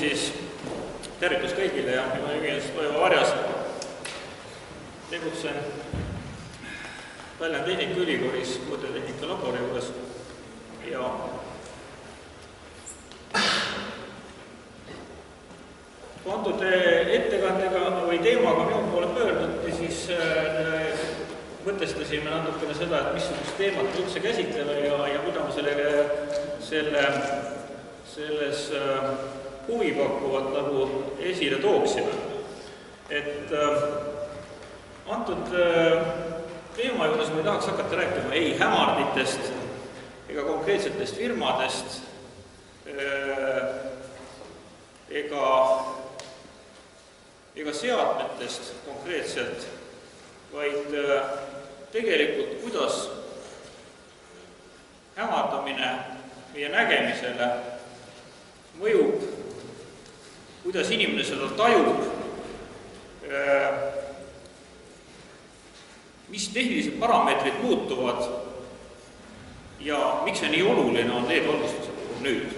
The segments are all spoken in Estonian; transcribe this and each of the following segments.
Niisiis, tervitus kõigile ja minu nimi on Toivo Varjas. Tegutsen Tallinna Tehnikaülikoolis mõõtetehnika labori juures ja kui antud ettekandega või teemaga minu poole pöörduti, siis mõtestasime natukene seda, et missugust teemat üldse käsitleme ja mida me selles huvipakkuvat nagu esile tooksime. Et antud teema juures me ei tahaks hakata rääkima ei hämarditest ega konkreetsetest firmadest ega seadmetest konkreetselt, vaid tegelikult, kuidas hämardamine meie nägemisele mõjub, kuidas inimene seda tajub, mis tehnilised parameetrid muutuvad ja miks see nii oluline on leedvalgustuse puhul nüüd.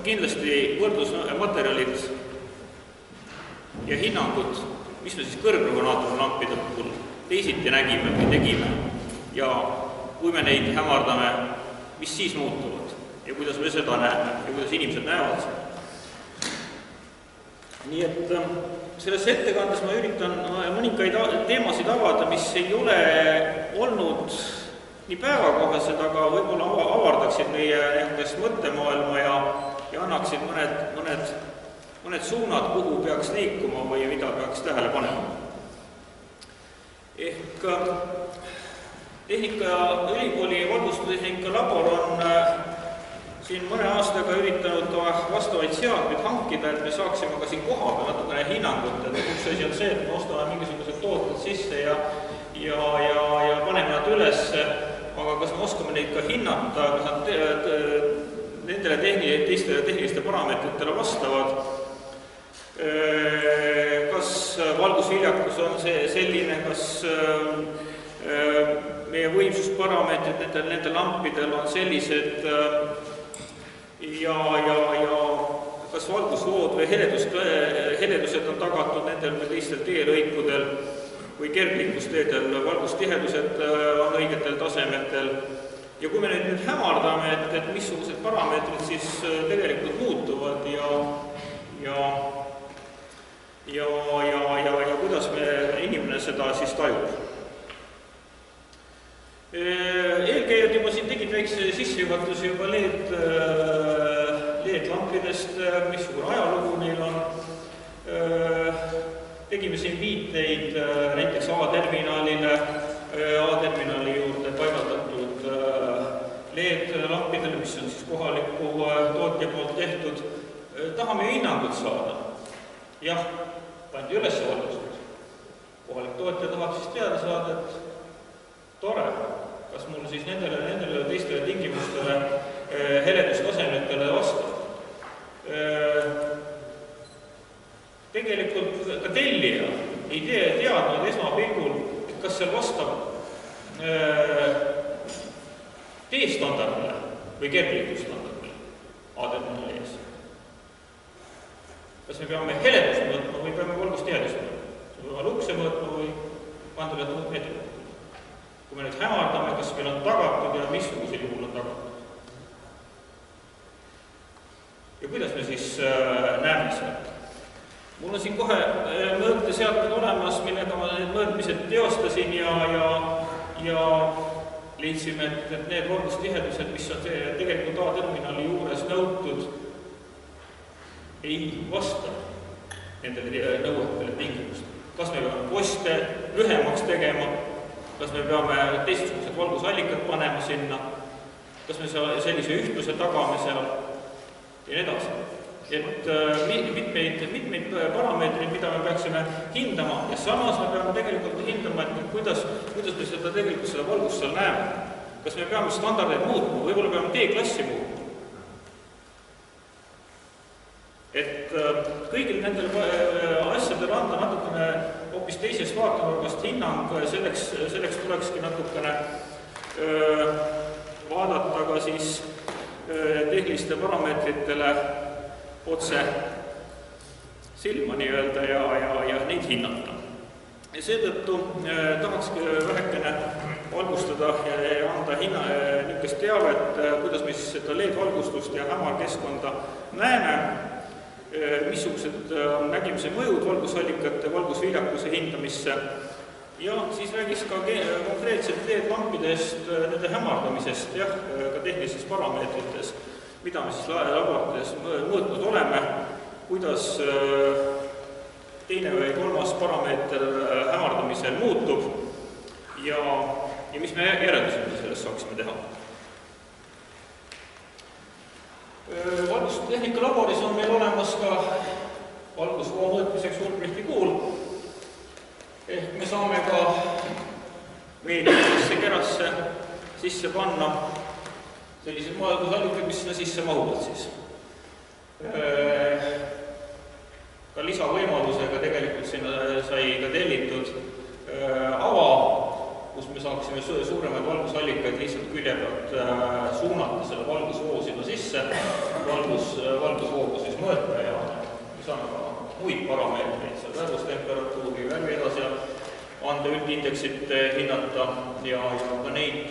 Kindlasti võrdlusmaterjalid ja hinnangud, mis me siis kõrgrõhunaatorlampide puhul teisiti nägime või tegime ja kui me neid hämardame, mis siis muutuvad ja kuidas me seda näeme ja kuidas inimesed näevad seda. Nii et selles ettekandes ma üritan mõningaid teemasid avada, mis ei ole olnud nii päevakohased, aga võib-olla avardaksid meie mõttemaailma ja annaksid mõned suunad, kuhu peaks liikuma või mida peaks tähele panema. Ehk Tehnikaülikooli valgustustehnika labor on siin mõne aastaga üritanud vastavaid seadmeid hankida, et me saaksime ka siin kohapeal natukene hinnangut, et üks asi on see, et me ostame mingisugused tooted sisse ja paneme nad üles, aga kas me oskame neid ka hinnata, kas nad nendele teistele tehniliste parameetritele vastavad, kas valgusviljakus on selline, kas meie võimsusparameetrid nendel lampidel on sellised ja kas valgusvood või heledused on tagatud nendel või teistel teelõikudel või kergliikusteedel, valgustihedused on õigetel tasemetel. Ja kui me nüüd hämardame, et missugused parameetrid siis tegelikult muutuvad ja kuidas inimene seda siis tajub. Eelkäijad juba siin tegid väikse sissejuhatusi juba leedlampidest, missugune ajalugu neil on. Tegime siin viiteid näiteks A-terminali juurde paigaldatud LED-lampidele, mis on siis kohaliku tootja poolt tehtud. Tahame ju hinnangut saada. Jah, pandi üles valgustus. Kohalik tootja tahab siis teada saada, et tore, kas mul siis nendele teistele tingimustele heledustasemetele vastab. Tegelikult ka tellija ei teadnud esmapilgul, et kas seal vastab D-standardile või kergliikustandardile A-terminali ees. Kas me peame heledust mõõtma või peame valgustihedust mõõtma? See peame lukse mõõtma või pandule muud meetrit. Kui me nüüd hämardame, kas meil on tagatud ja missugusel juhul on tagatud. Ja kuidas me siis näeme seda? Mul on siin kohe mõõteseadmed olemas, millega ma need mõõtmised teostasin ja leidsime, et need valgustihedused, mis on tegelikult A-terminali juures nõutud, ei vasta nendele nõuetele tingimustele. Kas me peame poste lühemaks tegema, kas me peame teistsugused valgusallikad panema sinna, kas me sellise ühtluse tagame seal ja nii edasi. Et mitmeid parameetreid, mida me peaksime hindama ja samas me peame tegelikult hindama, et kuidas me seda valgust seal näeme. Kas me peame standardeid muutma, võib-olla peame D-klassi muutma. Et kõigil nendel asjadel anda natukene hoopis teisest vaatenurgast hinnang, selleks tulekski natukene vaadata ka siis tehniliste parameetritele otse silma nii-öelda ja neid hinnata. Ja seetõttu tahaks vähekene valgustada ja anda niisugust teavet, kuidas me siis seda LED-valgustust ja hämarkeskkonda näeme, missugused on nägimise mõjud valgusallikate, valgusviljakuse hindamisse ja siis räägiks ka konkreetselt LED-lampidest, nende hämardamisest, ka tehnilistes parameetrites, mida me siis laboratorides mõõtnud oleme, kuidas teine või kolmas parameeter hämardamisel muutub ja mis me järeldused sellest saaksime teha. Valgustustehnika laboris on meil olemas ka valgusvoo mõõtmiseks Ulbrichti kuul. Ehk me saame ka meediasse kerasse sisse panna sellised valgusallikad, mis sinna sisse mahuvad siis. Ka lisavõimalusega tegelikult sinna sai ka tellitud ava, kus me saaksime suuremaid valgusallikaid lihtsalt külje pealt suunata selle valgusvoo sinna sisse, valgusvoogu siis mõõta ja me saame ka muid parameetreid, seal värvustemperatuuri, värvi edasi anda, üldindeksit hinnata ja ka neid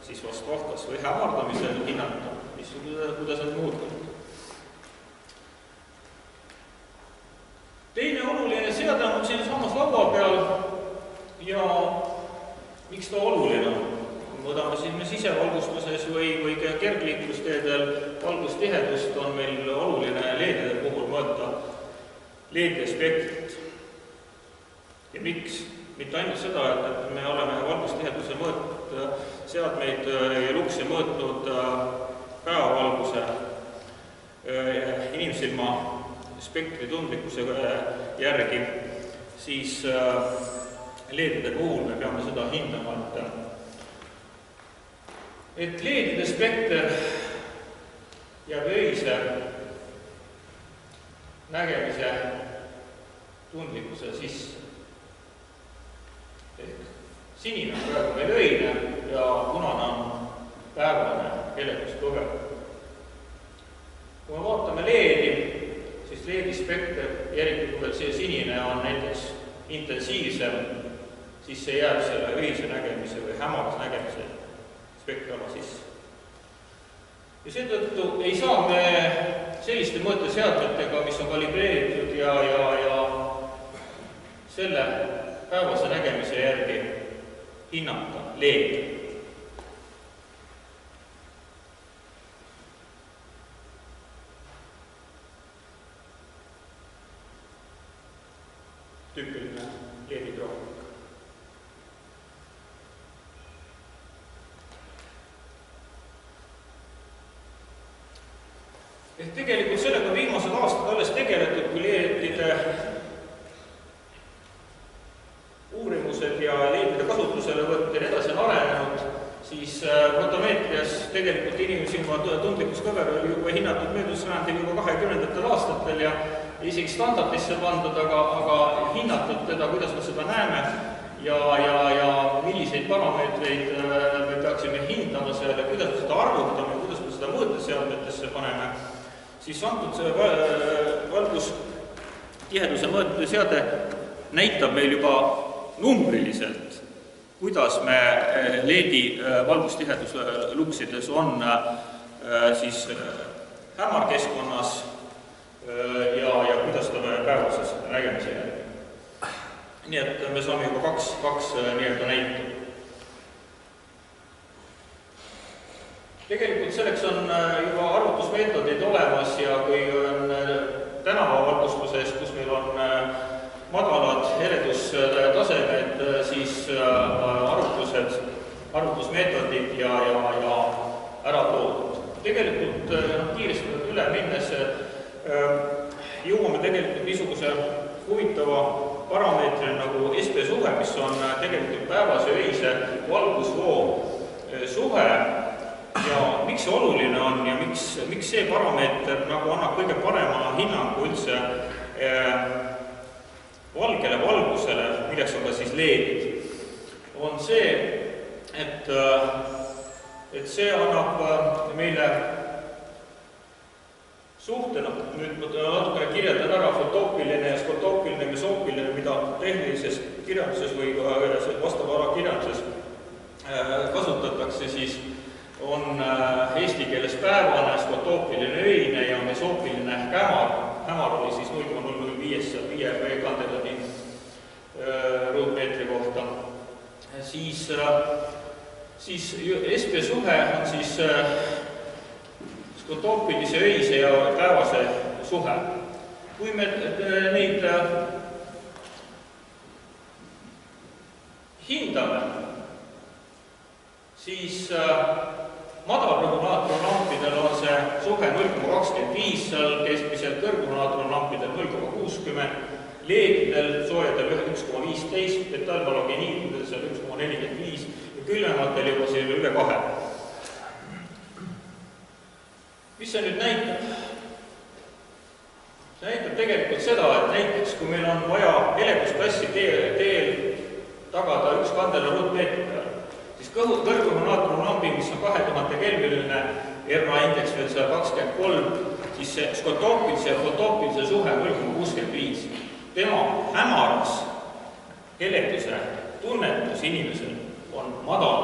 siis vastavalt kas või hämardamisel hinnata, kuidas need muutuvad. Teine oluline seade on siin samas laua peal ja miks ta oluline on? Mõõdame siis me sisevalgustuses või kergliiklusteedel valgustihedust on meil oluline LED-ide puhul mõõta LED-i spektrit. Ja miks? Mitte ainult seda, et me oleme valgustiheduse seadmeid ja luksi mõõtnud päevavalguse inimsilma spektri tundlikkuse järgi, siis LED-ide puhul me peame seda hindama, et LED-ide spekter jääb öise nägemise tundlikkuse sisse. Ehk sinine on praegu meil öine ja punane on päevane heleduskogev. Kui me vaatame LED-i, siis LED-i spekter, eriti kui see sinine on näiteks intensiivsem, siis see jääb selle öise nägemise või hämaras nägemise spektri ala sisse. Ja seetõttu ei saa me selliste mõõteseadmetega, mis on kalibreeritud ja selle päevase nägemise järgi hinnata LED-i. Tüüpiline LED-i graafik. Ehk tegelikult sellega viimased aastad alles tegeletud, kui LED-ide uurimused ja LED-ide kasutuselevõtt ja edasi on arenenud, siis fotomeetrias tegelikult inimsilma tundlikkuskõver oli juba hinnatud möödunud juba 20. aastatel ja isegi standardisse pandud, aga hinnatud teda, kuidas me seda näeme ja milliseid parameetreid me peaksime hindama selle, kuidas me seda arvutame, kuidas me seda mõõteseadmetesse paneme, siis antud valgustiheduse mõõteseade näitab meil juba numbriliselt, kuidas me LED-i valgustihedus luksides on siis hämarkeskkonnas ja kuidas ta päevases nägemise järgi. Nii et me saame juba kaks nii-öelda näitu. Tegelikult selleks on juba arvutusmeetodid olemas ja kui on tänavavalgustuses, kus meil on madalad heledustasemed, siis arvutusmeetodid ja ära toodud. Tegelikult kiiresti üle minnes jõuame tegelikult niisuguse huvitava parameetri nagu SP suhe, mis on tegelikult päevase öise valgusvoo suhe ja miks see oluline on ja miks see parameeter nagu annab kõige parema hinnangu üldse valgele valgusele, milleks on ka siis LED-id, on see, et see annab meile suhtena, nüüd natukene kirjeldan ära fotoopiline ja skotoopiline, mesoopiline, mida tehnilises kirjanduses või vastava ala kirjanduses kasutatakse, siis on eesti keeles päevane, skotoopiline öine ja mesoopiline hämar. Hämar oli siis 0,005 kandelani ruutmeetri kohta. Siis SP suhe on siis skotoopilise öise ja päevase suhe. Kui me neid hindame, siis madalrõhunaatronlampidel on see suhe 0,25, seal keskmiselt kõrgrõhunaatronlampidel 0,60, leedidel, soojadel 1,15, metallhalogeniididel seal 1,45 ja külmematel juba seal üle 2. Mis see nüüd näitab? See näitab tegelikult seda, et näiteks kui meil on vaja heledusklassi teel tagada 1 kandela ruutmeetri peal, siis kõrgrõhunaatronlambi, mis on 2000 kelviline, RA indeks veel 123, siis see skotoopilise ja fotoopilise suhe 0,65. Tema hämaras heleduse tunnetus inimesel on madal.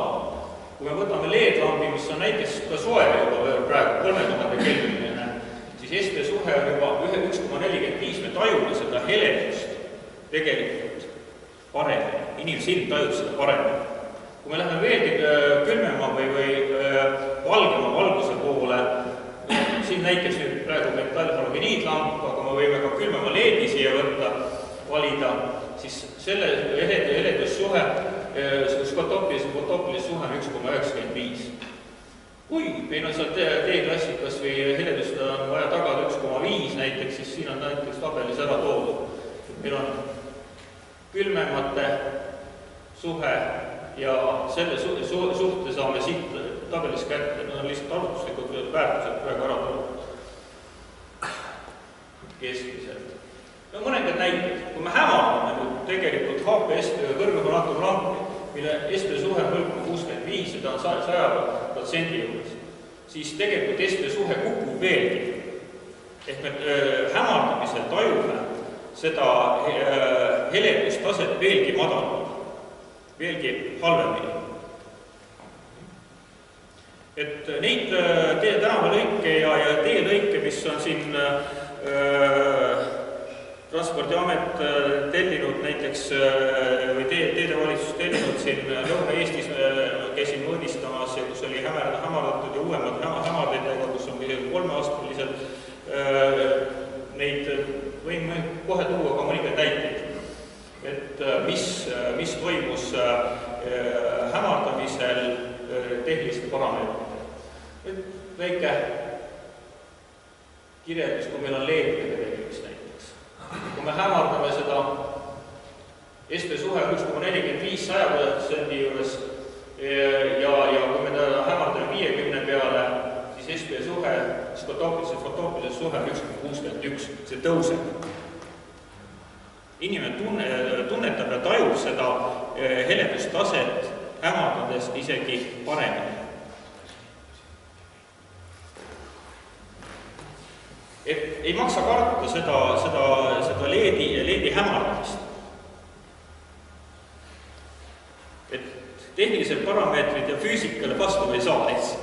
Kui me võtame leedlambi, mis on näiteks ka soe juba praegu 3000 kelviline, siis SP suhe on juba 1,45, me tajume seda heledust tegelikult paremini. Inimsilm tajub seda paremini. Kui me läheme veelgi külmema või valgema valguse poole, siin näiteks nüüd praegu metallhalogeniidlamp, aga me võime ka külmema leedi siia võtta, valida, siis selle heledussuhe, skotoopilise suhe on 1,95. Kui meil on seal D-klassikas või heledust on vaja tagada 1,5 näiteks, siis siin on näiteks tabelis ära toodud. Meil on külmemate suhe ja selle suhte saame siit tabelis kätte, need on lihtsalt arvutuslikud väärtused praegu ära toodud keskmiselt. No mõningad näited, kui me hämardame nüüd tegelikult HPS kõrgrõhunaatronlampi, mille SP suhe on 0,65 ja ta on 100% juures, siis tegelikult SP suhe kukub veelgi. Ehk me hämardamisel tajume seda heledustaset veelgi madalamalt, veelgi halvemini. Et neid tänavalõike ja teelõike, mis on siin Transpordiamet tellinud näiteks või teedevalitsus tellinud siin Lõuna-Eestis, käisin mõõdistamas ja kus oli hämardatud ja uuemad hämarditega, kus on 3-aastalised, neid võime kohe tuua ka mõningaid näiteid, et mis toimus hämardamisel tehniliste parameetritega. Väike kirjeldus, kui meil on leedidega tegemist näiteks. Kui me hämardame seda SP suhe 1,45 100% juures ja kui me teda hämardame 50 peale, siis SP suhe, fotoopilise suhe on 1,61, see tõuseb. Inimene tunnetab ja tajub seda heledustaset hämardades isegi paremini. Et ei maksa karta seda leedi hämardamist. Et tehnilised parameetrid ja füüsikale vastu ei saa lihtsalt.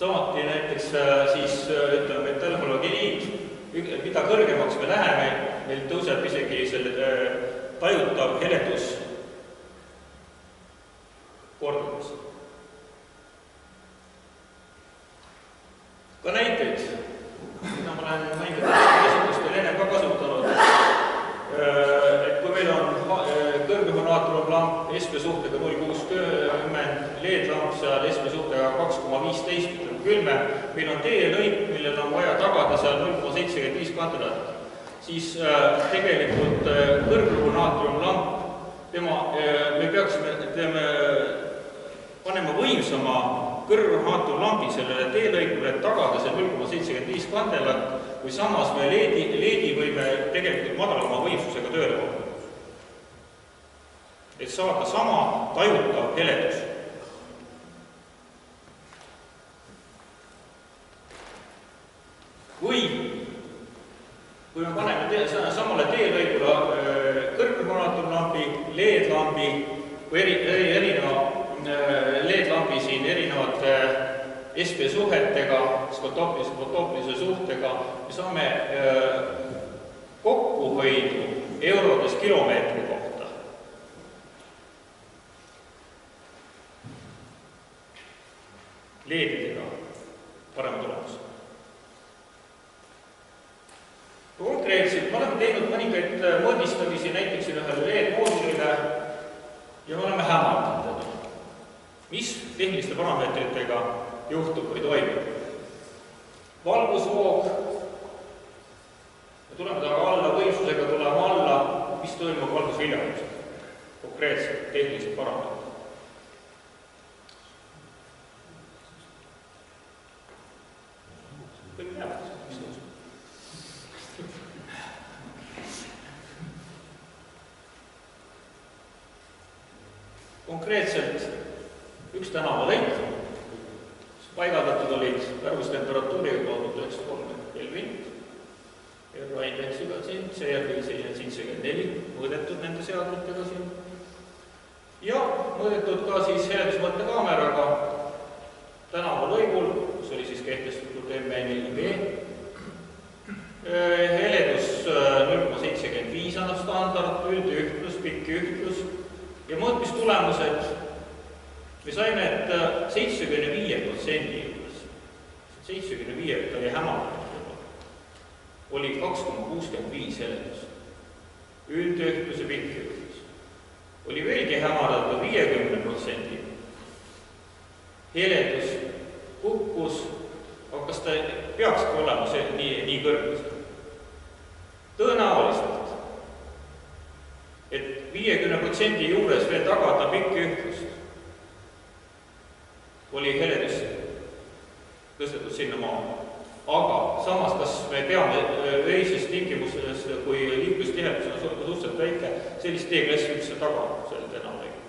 Samati näiteks siis ütleme metallhalogeniid, mida kõrgemaks me läheme, meil tõuseb isegi selle tajutav heledus kordades. Ka näiteid, mida ma olen mõningatel esindustel enne ka kasutanud, et kui meil on kõrgrõhunaatronlamp SP suhtega 0,60, leedlamp seal SP suhtega 2,15 külme, meil on teelõik, millel on vaja tagada seal 0,75 kandelat, siis tegelikult kõrgrõhunaatronlamp, me peaksime panema võimsama kõrgrõhunaatronlambi sellele teelõikule, et tagada see 0,75 kandelat, kui samas me leedi võime tegelikult madalama võimsusega tööle panna. Et saada sama tajutav heledus. Või kui me paneme samale teelõigule kõrgkroonaatorlambi, LED-lambi või erineva LED-lambi siin erinevate SP suhetega, fotoopilise suhtega, me saame kokkuhoidu eurodes kilomeetri kohta. LED-idega parema tulemus. Konkreetselt me oleme teinud mõningaid mõõdistamisi näiteks ühele LED-moodulile ja me oleme hämardanud teda. Mis tehniliste parameetritega juhtub või toimub? Valgusvoog, me tuleme taga alla, võimsusega tuleme alla, mis toimub valgusviljalusega? Konkreetselt tehnilised parameetrid. Kõik teavad, mis tõusub. Konkreetselt üks tänavalõik, paigaldatud olid värvustemperatuuriga 1930 Kelvin, R-indeksiga siin, CR-74 mõõdetud nende seadmetega siin ja mõõdetud ka siis heledusmõõtekaameraga tänavalõigul, kus oli siis kehtestatud ME4B, heledus 0,75 annab standard, üldühtlus, pikk ühtlus ja mõõtmistulemused me saime, et 75% juures, 75% oli hämardatud juba, oli 2,65 heledus, üldühtlus ja pikk ühtlus. Oli veelgi hämardatud 50%. Heledus kukkus, aga kas ta peakski olema nii kõrgusel? Tõenäoliselt, et 50% juures veel tagada pikk ühtlust, oli heledus tõstetud sinna maa. Aga samas, kas me peame öises tingimuses, kui liiklustihedus on suhteliselt väike, sellist teeklassi üldse taga sellelt enam lõigul?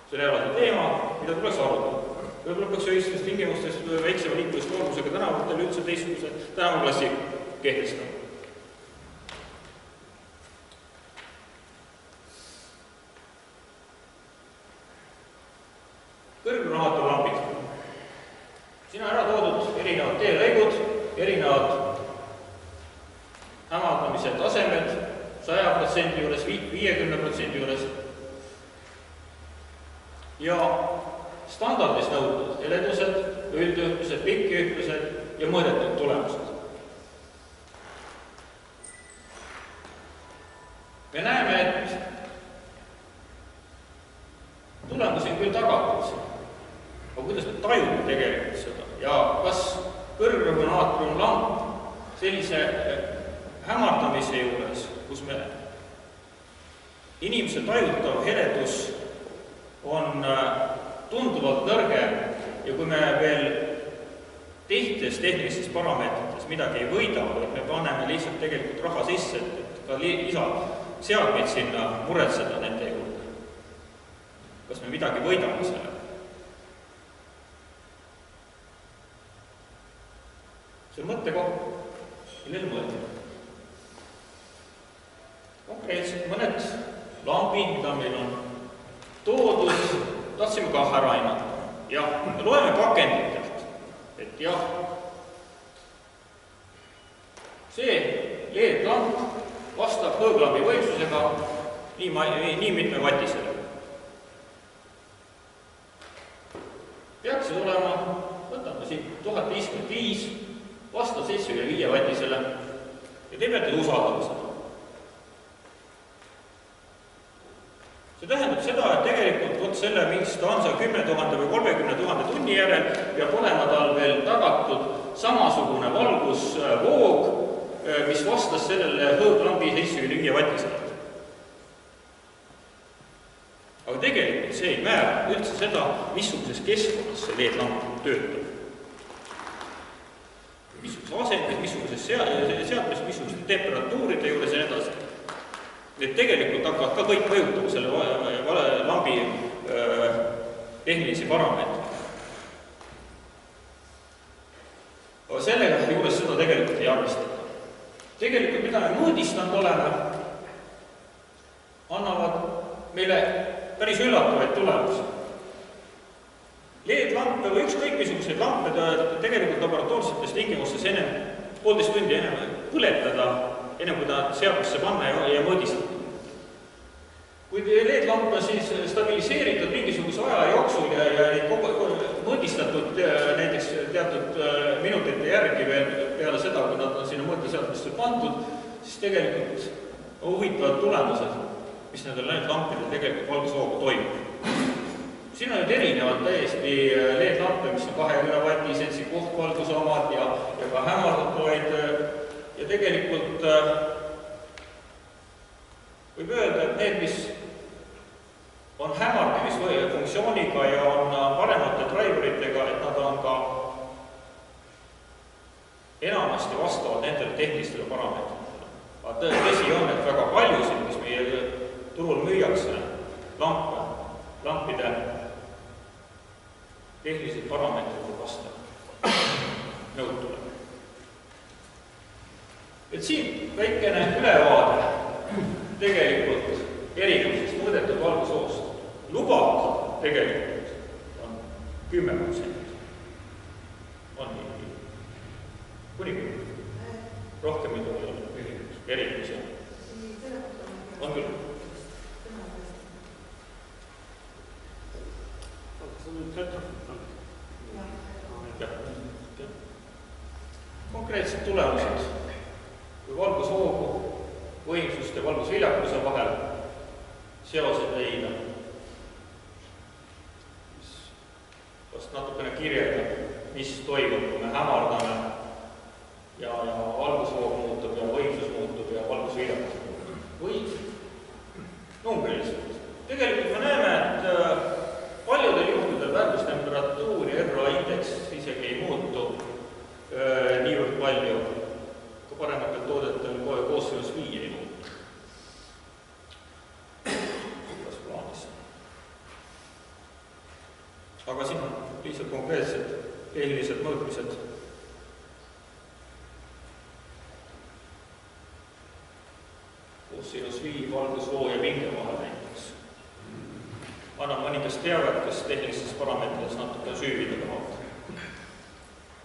See on eraldi teema, mida tuleks arutada. Võib-olla peaks öistes tingimustes väiksema liikluskoormusega tänavatel üldse teistsuguse tänavaklassi kehtestama. Kõrgkroonaatorlambid. Siin on ära toodud erinevad teelõigud, erinevad hämardamise tasemed 100% juures, 50% juures ja standardis nõutud heledused, üldühtlused, pikkühtlused ja mõõdetud tulemused. Me näeme, et tulemusi on küll tagatud siin. Aga kuidas me tajume tegelikult seda ja kas kõrgkroonaatorlamp sellise hämardamise juures, kus me inimese tajutav heledus on tunduvalt nõrgem ja kui me veel tehnilistes parameetrites midagi ei võida, või me paneme lihtsalt tegelikult raha sisse, et ka lisaseadmeid sinna muretseda nende juurde. Kas me midagi võidame selle? See on mõttekoht, millel mõelda. Konkreetselt mõned lambid, mida meil on toodud, tahtsime ka ära hinnata. Jah, me loeme pakenditelt, et jah, see LED-lamp vastab hõõglambi võimsusega nii mitme vatisele. Peaksid olema, võtame siit 1055, vastab 75 vatisele ja te peate usaldama seda. See tähendab seda, et tegelikult selle, mis ta on, 10 000 või 30 000 tunni järel peab olema tal veel tagatud samasugune valgusvoog, mis vastas sellele hõõglambi 75 vatisele. Aga tegelikult see ei määra üldse seda, missuguses keskkonnas see LED-lamp töötab. Missuguses asendis, missuguses seadmes, missuguses temperatuuride juures ja edasi. Need tegelikult hakkavad ka kõik mõjutama selle lambi tehnilisi parameetreid. Aga sellega juures seda tegelikult ei tegelikult, mida me mõõdistanud oleme, annavad meile päris üllatavaid tulemusi. LED-lampe või ükskõik misuguseid lampe tegelikult laboratoorsetes tingimustes enne 1,5 tundi enne põletada, enne kui ta seadmesse panna ja mõõdistada. Kui LED-lamp on siis stabiliseeritud mingisuguse aja jooksul ja mõõdistatud näiteks teatud minutite järgi veel peale seda, kui nad on sinna mõõteseadmesse pandud, siis tegelikult huvitavad tulemused, mis nendel LED-lampidel tegelikult valgusvoogu toimub. Siin on nüüd erinevad täiesti LED-lampe, mis on 20 vatisensi kohtvalguse omad ja ka hämardatavaid ja tegelikult võib öelda, et need, mis on hämardimisfunktsiooniga ja on paremate driveritega, et nad on ka enamasti vastavad nendele tehnilistele parameetritele. Aga tõsi on, et väga paljusid, mis meie turul müüakse lampide tehnilised parameetrid vastavad nõutule. Et siin väikene ülevaade tegelikult erinevusest mõõdetud valgusvoost. Lubatud tegelikult on 10%. On nii. Kuni 10%. Rohkem ei tohi olla erinevusi. On küll. Konkreetsed tulemused. Kui valgusvoogu, võimsust ja valgusviljakuse vahel seosed leida, vast natukene kirjeldab, mis toimub, kui me hämardame ja valgusvoog muutub ja võimsus muutub ja valgusviljakus muutub. Või numbriliselt. Tegelikult me näeme, et paljudel juhtudel väärtustemperatuur ja RA indeks isegi ei muutu niivõrd palju, ka parematel toodetel koosseos 5 ei muutu. Kas plaanis? Aga siin on lihtsalt konkreetsed tehnilised mõõtmised. Koosseos 5 valgusvoo ja pinge vahel näiteks. Annab mõningast teavet, kes tehnilistes parameetrides natuke süüvida tahavad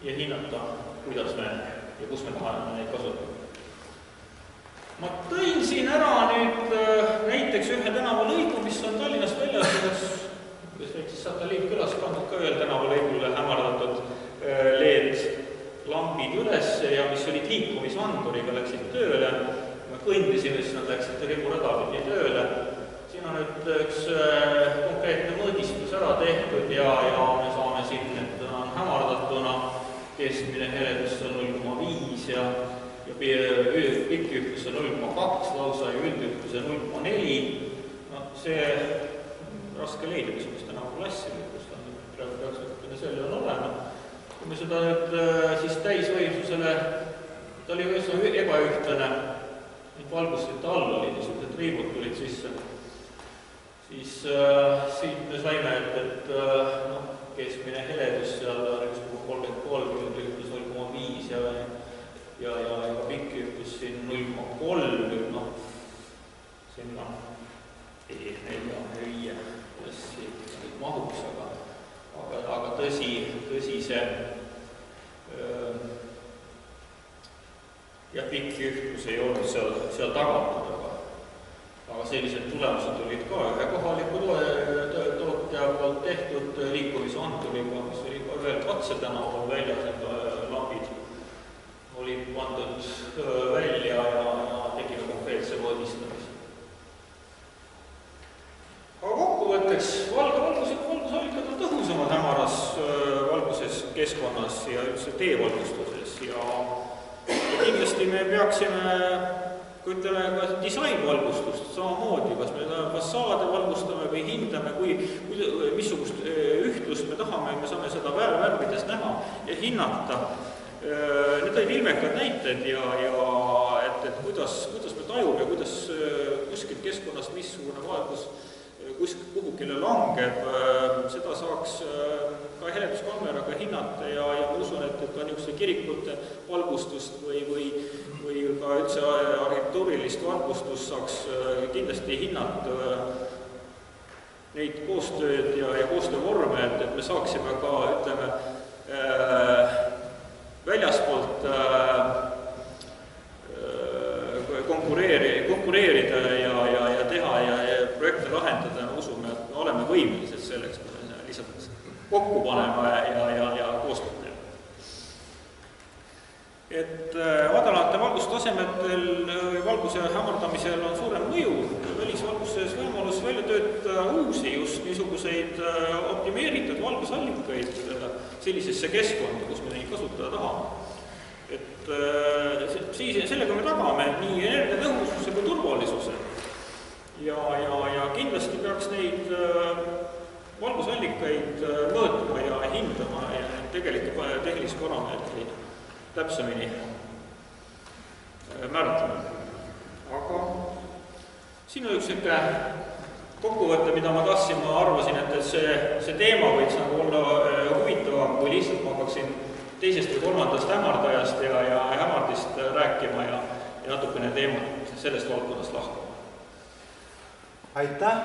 ja hinnata, kuidas me ja kus me tahame neid kasutada. Ma tõin siin ära nüüd näiteks ühe tänavalõigu, mis on Tallinnast väljas, kes näiteks satelliitkülas pandud ka ühel tänavalõigule hämardatud LED-lampid üles ja mis olid liikumisanduriga, läksid tööle. Me kõndisime, siis nad läksid riburada pidi tööle. Siin on nüüd üks konkreetne mõõdistus ära tehtud ja me saame siin, et ta on hämardatuna, keskmine heledus on 0,5 ja pikkühtlus on 0,2 lausa ja üldühtlus on 0,4. No, see raske leida, mis nagu klassi, kus ta praegu peaks selle on olema. Kui me seda nüüd siis täisvõimsusele, ta oli ebaühtlane, valgustite all oli, niisugused riivud tulid sisse, siis siit me saime, et keskmine heledus seal on 33, üldühtlus 0,5 ja pikkühtlus siin 0,3, sinna E4 klassi mahuks, aga tõsi see ja pikkühtlus ei olnud seal tagatud, aga sellised tulemused olid ka ühe kohaliku tootja poolt tehtud liikumisanduriga, mis oli ka ühel katsetänaval väljas, need lambid olid pandud välja ja tegime konkreetse mõõdistamise. Aga kokkuvõtteks, valgusallikad on tõhusamad hämaras valguses keskkonnas ja üldse teevalgustuses ja kindlasti me peaksime kui ütleme ka disainvalgustust samamoodi, kas me fassaade valgustame või hindame, missugust ühtlust me tahame, me saame seda värvides näha ja hinnata. Need olid ilmekad näited ja et kuidas me tajub ja kuidas kuskilt keskkonnast missugune valgus kuhugile langeb, seda saaks ka heleduskaameraga hinnata ja ma usun, et ka niisuguste kirikute valgustust või ka üldse arhitektuurilist valgustust saaks kindlasti hinnata neid koostööd ja koostöövorme, et me saaksime ka, ütleme, väljaspoolt konkureerida ja teha ja projekte lahendada, me usume, et me oleme võimelised selleks, kui me lihtsalt kokku paneme ja koostööd teeme. Et madalate valgustasemetel valguse hämardamisel on suurem mõju välisvalguses võimalus välja töötada uusi just niisuguseid optimeeritud valgusallikaid sellisesse keskkonda, kus me neid kasutada tahame. Et sellega me tagame nii energiatõhususe kui turvalisuse ja kindlasti peaks neid valgusallikaid mõõtma ja hindama ja tegelikult tehnilisi parameetreid täpsemini määratlema. Aga siin on üks kokkuvõte, mida ma tahtsin, ma arvasin, et see teema võiks nagu olla huvitavam, kui lihtsalt ma hakkaksin teisest või kolmandast hämardajast ja hämardist rääkima ja natukene teemat sellest valdkonnast lahkama. Aitäh!